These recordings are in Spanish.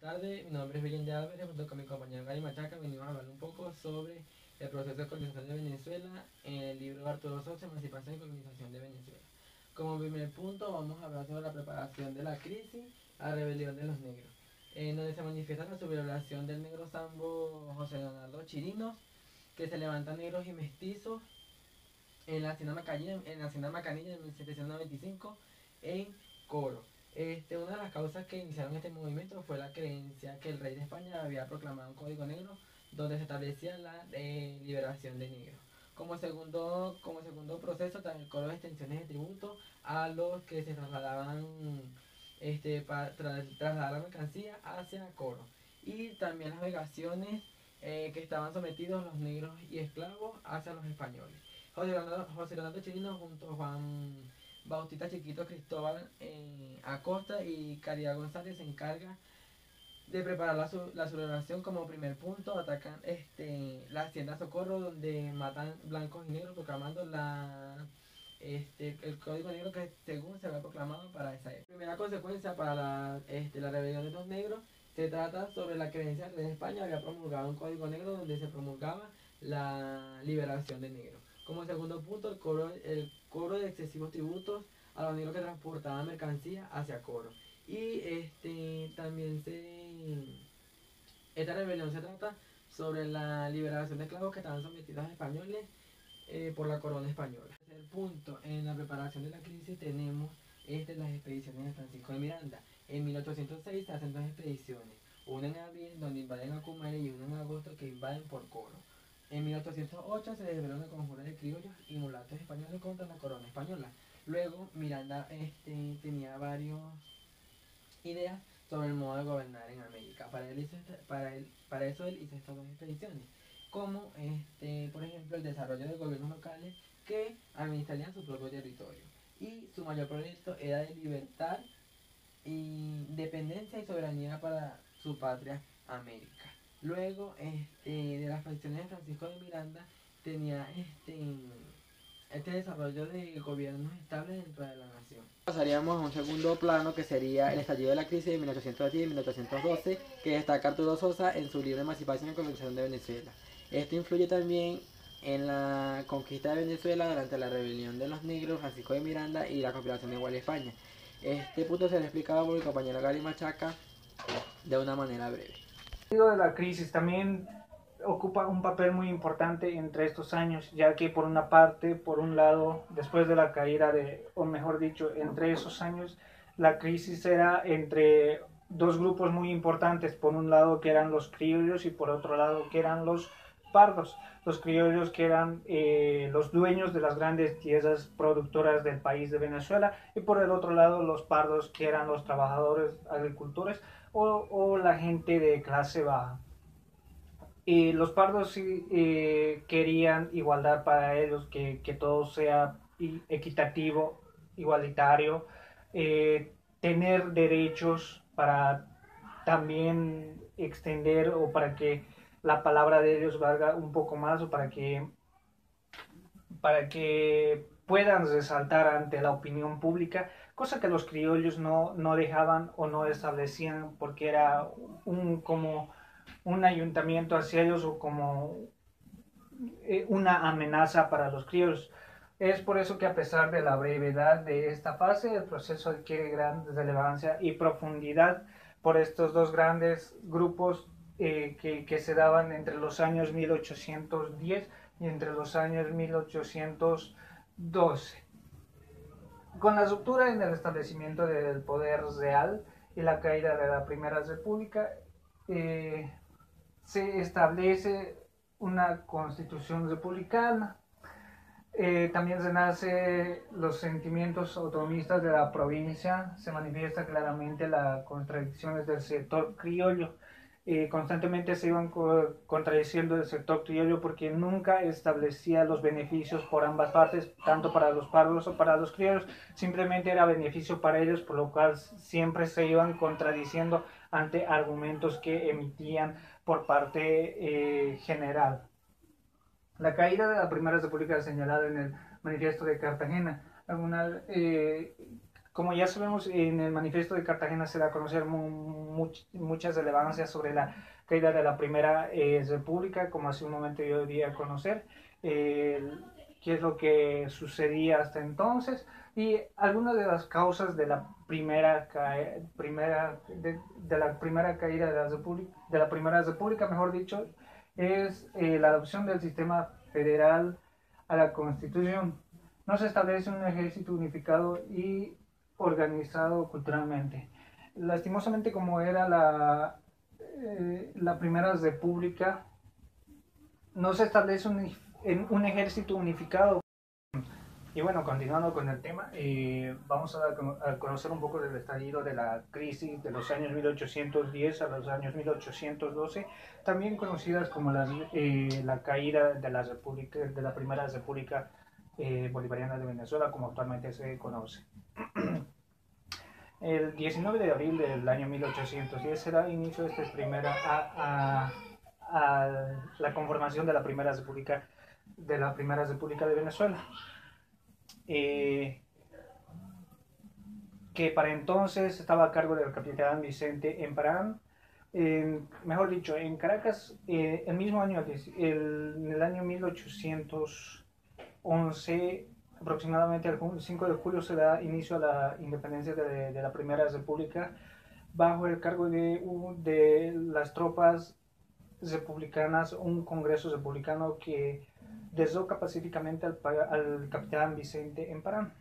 Buenas tardes, mi nombre es Belén de Álvarez, junto con mi compañero Gary Machaca venimos a hablar un poco sobre el proceso de colonización de Venezuela en el libro de Arturo Sosa, Emancipación y Colonización de Venezuela. Como primer punto vamos a hablar sobre la preparación de la crisis, la rebelión de los negros, en donde se manifiesta la sublevación del negro sambo José Leonardo Chirinos, que se levantan negros y mestizos en la hacienda Macanilla en 1795 en Coro. Una de las causas que iniciaron este movimiento fue la creencia que el rey de España había proclamado un código negro donde se establecía la liberación de negros. Como segundo proceso, también el cobro de extensiones de tributo a los que se trasladaban para trasladar la mercancía hacia Coro. Y también las vegaciones que estaban sometidos los negros y esclavos hacia los españoles. José Leonardo Chirino junto a Juan Bautista Chiquito Cristóbal Acosta y Caridad González se encarga de preparar la celebración. Como primer punto atacan la hacienda Socorro, donde matan blancos y negros proclamando el código negro que según se había proclamado para esa época. Primera consecuencia para la rebelión de los negros se trata sobre la creencia de que España había promulgado un código negro donde se promulgaba la liberación de negros. Como segundo punto, el cobro de excesivos tributos a los negros que transportaban mercancía hacia Coro. Y esta rebelión se trata sobre la liberación de esclavos que estaban sometidos a españoles por la corona española. El punto en la preparación de la crisis tenemos las expediciones de Francisco de Miranda. En 1806 se hacen dos expediciones, una en abril donde invaden Acumare y una en agosto que invaden por Coro. En 1808 se desveló una conjura de criollos y mulatos españoles contra la corona española. Luego Miranda tenía varias ideas sobre el modo de gobernar en América. Para eso él hizo estas dos expediciones, como por ejemplo el desarrollo de gobiernos locales que administrarían su propio territorio. Y su mayor proyecto era de libertad, independencia y soberanía para su patria América. Luego de las facciones de Francisco de Miranda tenía desarrollo de gobiernos estables dentro de la nación. Pasaríamos a un segundo plano que sería el estallido de la crisis de 1810 y 1812 que destaca Arturo Sosa en su libro Emancipación y Colonización de Venezuela. Esto influye también en la conquista de Venezuela durante la rebelión de los negros, Francisco de Miranda y la conspiración de Iguala España. Este punto se le explicaba por mi compañero Gary Machaca de una manera breve. De la crisis también ocupa un papel muy importante entre estos años, ya que por una parte, por un lado, después de la caída o mejor dicho, entre esos años, la crisis era entre dos grupos muy importantes, por un lado que eran los criollos y por otro lado que eran los pardos. Los criollos que eran los dueños de las grandes tierras productoras del país de Venezuela y por el otro lado los pardos que eran los trabajadores agricultores o la gente de clase baja. Y los pardos sí, querían igualdad para ellos, que todo sea equitativo, igualitario, tener derechos para también extender o para que la palabra de ellos valga un poco más o para que puedan resaltar ante la opinión pública, cosa que los criollos no dejaban o no establecían porque era como un ayuntamiento hacia ellos o como una amenaza para los criollos. Es por eso que a pesar de la brevedad de esta fase, el proceso adquiere gran relevancia y profundidad por estos dos grandes grupos que se daban entre los años 1810 y entre los años 1812. Con la ruptura en el establecimiento del poder real y la caída de la Primera República, se establece una constitución republicana. También se nace los sentimientos autonomistas de la provincia, se manifiesta claramente las contradicciones del sector criollo. Constantemente se iban contradiciendo el sector criollo porque nunca establecía los beneficios por ambas partes, tanto para los pardos o para los criollos, simplemente era beneficio para ellos, por lo cual siempre se iban contradiciendo ante argumentos que emitían por parte general. La caída de la Primera República señalada en el Manifiesto de Cartagena Como ya sabemos, en el manifiesto de Cartagena se da a conocer muchas relevancias sobre la caída de la Primera República, como hace un momento yo di a conocer, eh, qué es lo que sucedía hasta entonces y algunas de las causas de la de la primera caída de la Primera República, mejor dicho, es la adopción del sistema federal a la Constitución. No se establece un ejército unificado y organizado culturalmente. Lastimosamente, como era la Primera República, no se establece un ejército unificado. Y bueno, continuando con el tema, vamos a conocer un poco del estallido de la crisis de los años 1810 a los años 1812, también conocidas como la caída de de la Primera República Bolivariana de Venezuela, como actualmente se conoce. El 19 de abril del año 1810 será inicio a la conformación de la Primera República de Venezuela, que para entonces estaba a cargo del capitán Vicente Emparán. Mejor dicho, en Caracas, el mismo año, en el año 1811, aproximadamente el 5 de julio, se da inicio a la independencia de la Primera República bajo el cargo de las tropas republicanas, un congreso republicano que desloca pacíficamente al capitán Vicente Emparán.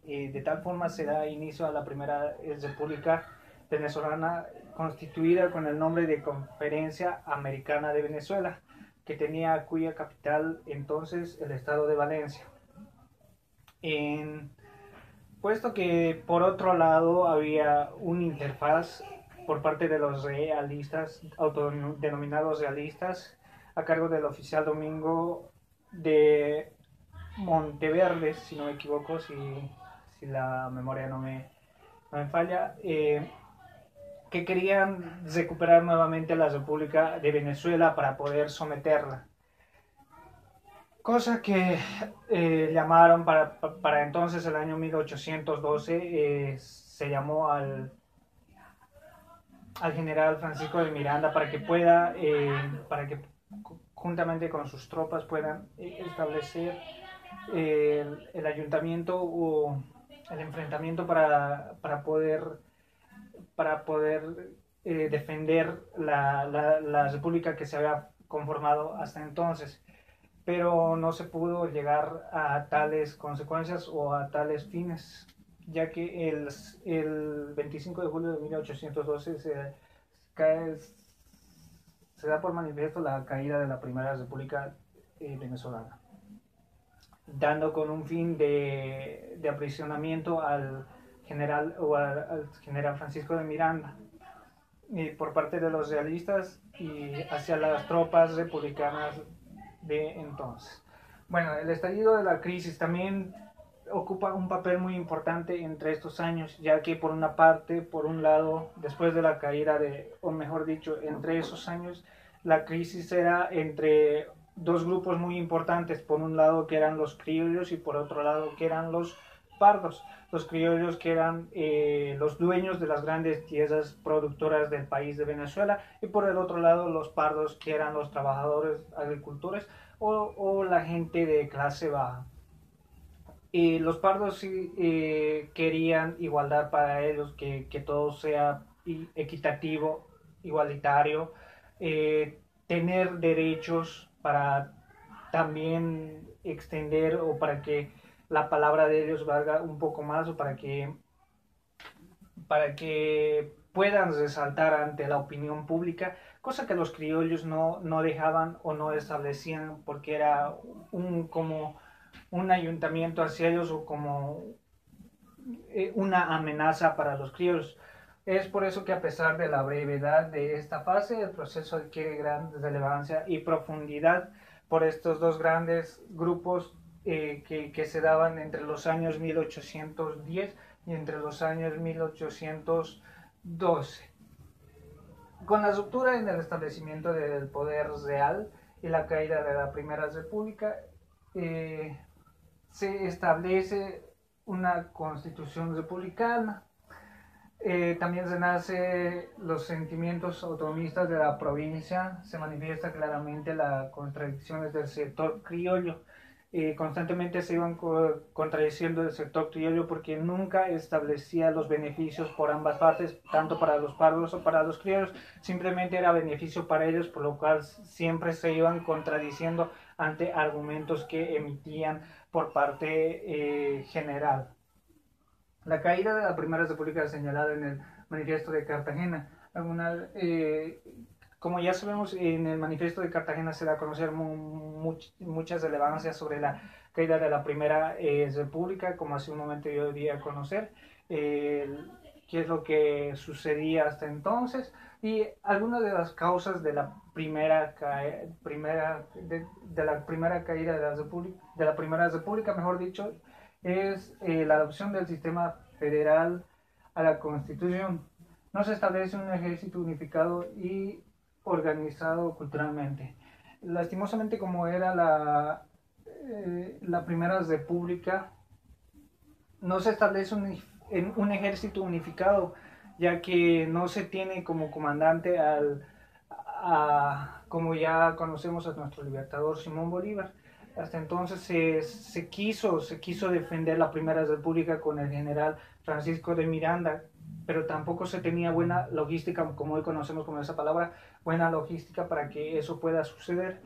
De tal forma se da inicio a la Primera República Venezolana, constituida con el nombre de Conferencia Americana de Venezuela, que tenía cuya capital entonces el estado de Valencia. Puesto que por otro lado había una interfaz por parte de los realistas, autodenominados realistas, a cargo del oficial Domingo de Monteverde, si no me equivoco, si la memoria no me falla, que querían recuperar nuevamente la República de Venezuela para poder someterla. Cosa que llamaron para entonces, el año 1812, se llamó al general Francisco de Miranda para que para que juntamente con sus tropas puedan establecer el ayuntamiento o el enfrentamiento para poder defender la república que se había conformado hasta entonces. Pero no se pudo llegar a tales consecuencias o a tales fines, ya que el 25 de julio de 1812 se da por manifiesto la caída de la Primera República Venezolana, dando con un fin de aprisionamiento al general Francisco de Miranda por parte de los realistas y hacia las tropas republicanas de entonces. Bueno, el estallido de la crisis también ocupa un papel muy importante entre estos años, ya que por una parte, por un lado, después de la caída o mejor dicho, entre esos años, la crisis era entre dos grupos muy importantes, por un lado que eran los criollos y por otro lado que eran los pardos. Los criollos, que eran los dueños de las grandes tierras productoras del país de Venezuela, y por el otro lado los pardos, que eran los trabajadores agricultores o la gente de clase baja. Los pardos querían igualdad para ellos, que todo sea equitativo, igualitario, tener derechos para también extender o para que la palabra de ellos valga un poco más o para que puedan resaltar ante la opinión pública, cosa que los criollos no dejaban o no establecían, porque era como un ayuntamiento hacia ellos o como una amenaza para los criollos. Es por eso que, a pesar de la brevedad de esta fase, el proceso adquiere gran relevancia y profundidad por estos dos grandes grupos que se daban entre los años 1810 y entre los años 1812. Con la ruptura en el establecimiento del poder real y la caída de la Primera República, se establece una constitución republicana. También se nace los sentimientos autonomistas de la provincia, se manifiesta claramente las contradicciones del sector criollo. Constantemente se iban contradiciendo el sector criollo porque nunca establecía los beneficios por ambas partes, tanto para los pardos o para los criollos, simplemente era beneficio para ellos, por lo cual siempre se iban contradiciendo ante argumentos que emitían por parte general. La caída de la Primera República señalada en el Manifiesto de Cartagena. Como ya sabemos, en el Manifiesto de Cartagena se da a conocer muchas relevancias sobre la caída de la Primera República, como hace un momento yo di a conocer, qué es lo que sucedía hasta entonces y algunas de las causas de la primera caída de la Primera República, mejor dicho, es la adopción del sistema federal a la Constitución. No se establece un ejército unificado y organizado culturalmente. Lastimosamente, como era la Primera República, no se establece un ejército unificado, ya que no se tiene como comandante como ya conocemos, a nuestro libertador Simón Bolívar. Hasta entonces se quiso defender la Primera República con el general Francisco de Miranda, pero tampoco se tenía buena logística, como hoy conocemos como esa palabra, buena logística para que eso pueda suceder.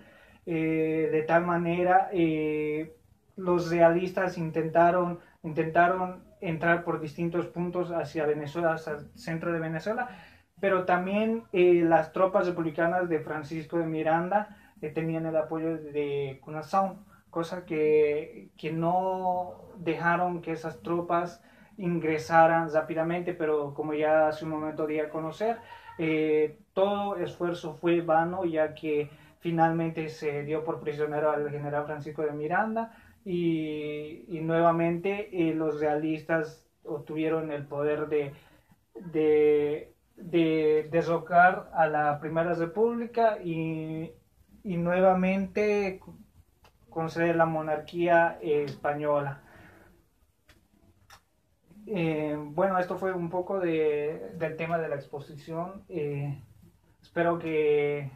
De tal manera, los realistas intentaron entrar por distintos puntos hacia Venezuela, hacia el centro de Venezuela, pero también las tropas republicanas de Francisco de Miranda tenían el apoyo de Cunazao, cosa que no dejaron que esas tropas ingresaran rápidamente, pero como ya hace un momento di a conocer, todo esfuerzo fue vano, ya que finalmente se dio por prisionero al general Francisco de Miranda y nuevamente los realistas obtuvieron el poder de derrocar a la Primera República y nuevamente conceder la monarquía española. Bueno, esto fue un poco del tema de la exposición. Espero que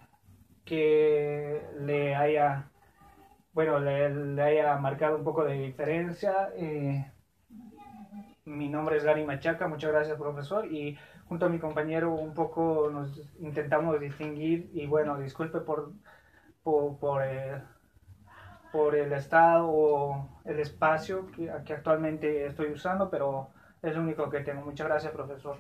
le haya, bueno, le haya marcado un poco de diferencia. Mi nombre es Gary Machaca, muchas gracias, profesor, y junto a mi compañero un poco nos intentamos distinguir, y bueno, disculpe por el estado o el espacio que actualmente estoy usando, pero es lo único que tengo. Muchas gracias, profesor.